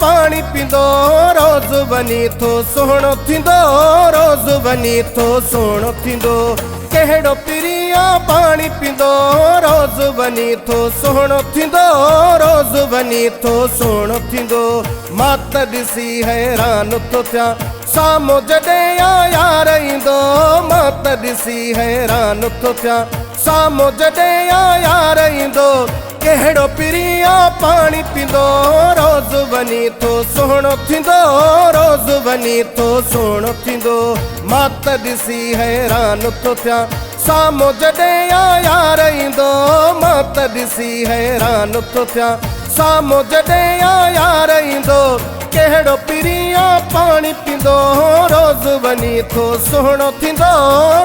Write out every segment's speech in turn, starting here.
पानी पींदो रोज वनी थो सुहिणो थींदो रोज वनी थो सुहिणो थींदो कहिड़ो पिरिया पानी पींदो रोज वनी थो सुहिणो थींदो रोज वनी थो सुहिणो थींदो मां त ॾिसी हैरान थो थियां साम्हूं जॾहिं यार ईंदो मां त ॾिसी हैरान थो थियां साम्हूं जॾहिं यार ईंदो कहिड़ो पिरिया पानी पींदो रोज वनी थो सुहिणो थींदो रोज वनी थो सुहिणो थींदो मां त ॾिसी हैरान थो थियां साम्हूं जॾहिं यार ईंदो मां त ॾिसी हैरान थो थियां साम्हूं जॾहिं यार ईंदो कहिड़ो पिरिया पानी पींदो रोज वनी थो सुहिणो थींदो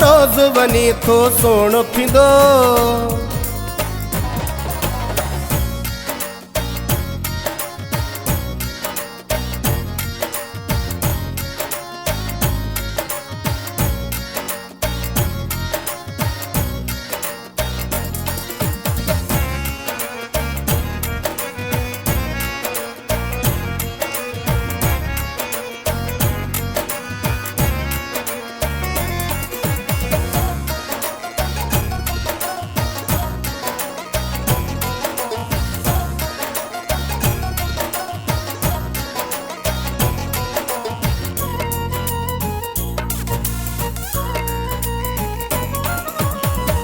रोज वनी थो सुहिणो थींदो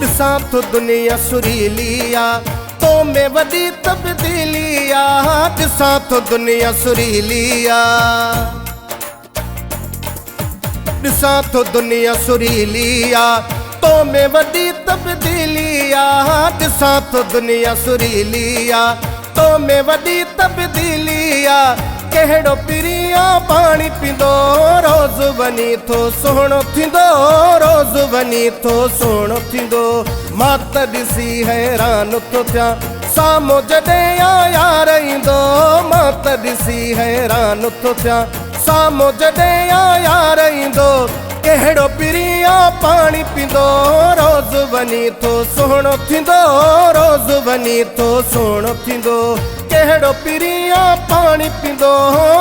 ॾिसां तो दुनिया सुरीली आ तो में वॾी तब्दीली आ ॾिसां तो दुनिया सुरीली आ ॾिसां तो दुनिया सुरीली आ तो में वॾी तब्दीली आ ॾिसां तो दुनिया सुरीली आ तो में वॾी तब्दीली आ कहिड़ो पिरिया पानी पींदो रोज वनी थो सुहिणो थींदो रोज वनी थो सुहिणो थींदो मां त ॾिसी हैरान थो थियां साम्हूं जॾहिं यार ईंदो मां त ॾिसी हैरान थो थियां साम्हूं जॾहिं यार ईंदो कहिड़ो पिरिया पानी पींदो रोज वनी थो सुहिणो थींदो रोज वनी थो सुहिणो थींदो कहिड़ो पिरिया पानी पींदो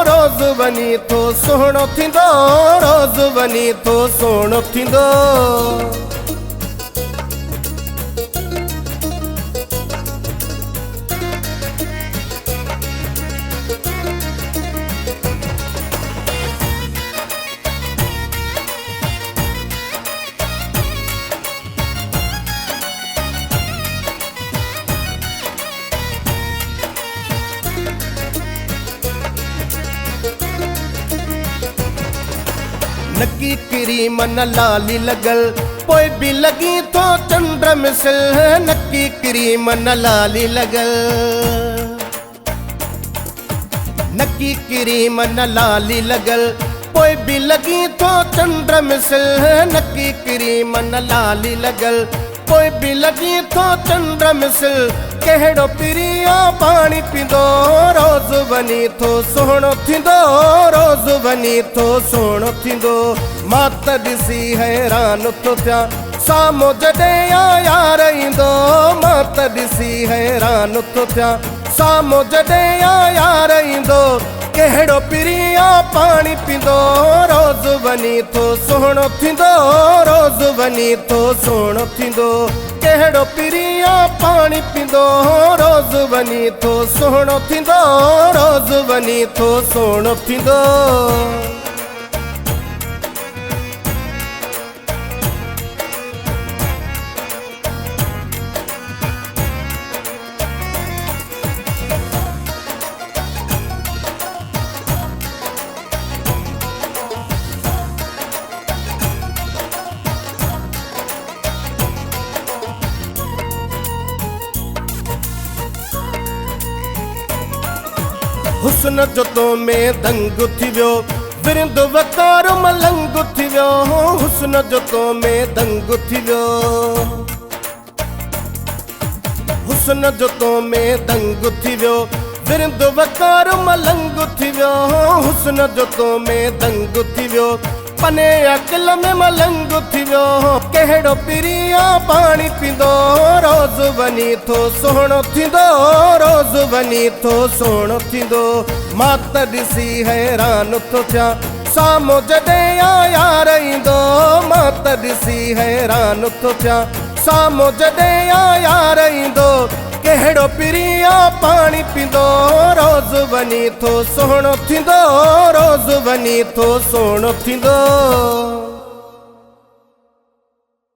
रोज वनी थो सुहिणो थींदो रोज वनी थो सुहिणो थींदो नकी क्रीम न लाली लगल पोइ भी लगी तो चंद्र मिसल नकी क्रीम न लाली लगल नकी क्रीम न लाली लगल पोइ भी लगी तो चंद्र मिसल नकी क्रीम न लाली लगल पोइ भी लगी तो चंद्र मिसल कहिड़ो पिरिया पानी पींदो रोज वनी थो सुहिणो थींदो रोज वनी थो सुहिणो थींदो मां त ॾिसी हैरान थो थियां साम्हूं जॾहिं यार ईंदो मां त ॾिसी हैरान थो थियां साम्हूं जॾहिं यार ईंदो कहिड़ो पिरिया पानी पींदो रोज वनी थो सुहिणो थींदो रोज वनी थो सुहिणो थींदो कहिड़ो पिरिया पानी पींदो रोज वनी थो सुहिणो थींदो रोज वनी थो सुहिणो थींदो हुस्न जो तो में दंग थी वियो विरंद वकार मलंग थी वियो हुस्न जो तो में दंग थी वियो हुस्न जो तो में दंग थी वियो विरंद वकार मलंग थी वियो हुस्न जो तो में दंग थी वियो पने अकल में मलंग थी वियो कहिड़ो पिरिया पानी पींदो रोज वनी थो सुहिणो थींदो रोज वनी थो सुहिणो थींदो मात ॾिसी हैरान थो थियां साम्हूं जॾहिं आया रहंदो मात ॾिसी हैरान थो थियां साम्हूं जॾहिं आया रहंदो कहिड़ो पिरिया पाणी पींदो रोज़ वञी थो सुहिणो थींदो रोज़ वञी थो सुहिणो थींदो।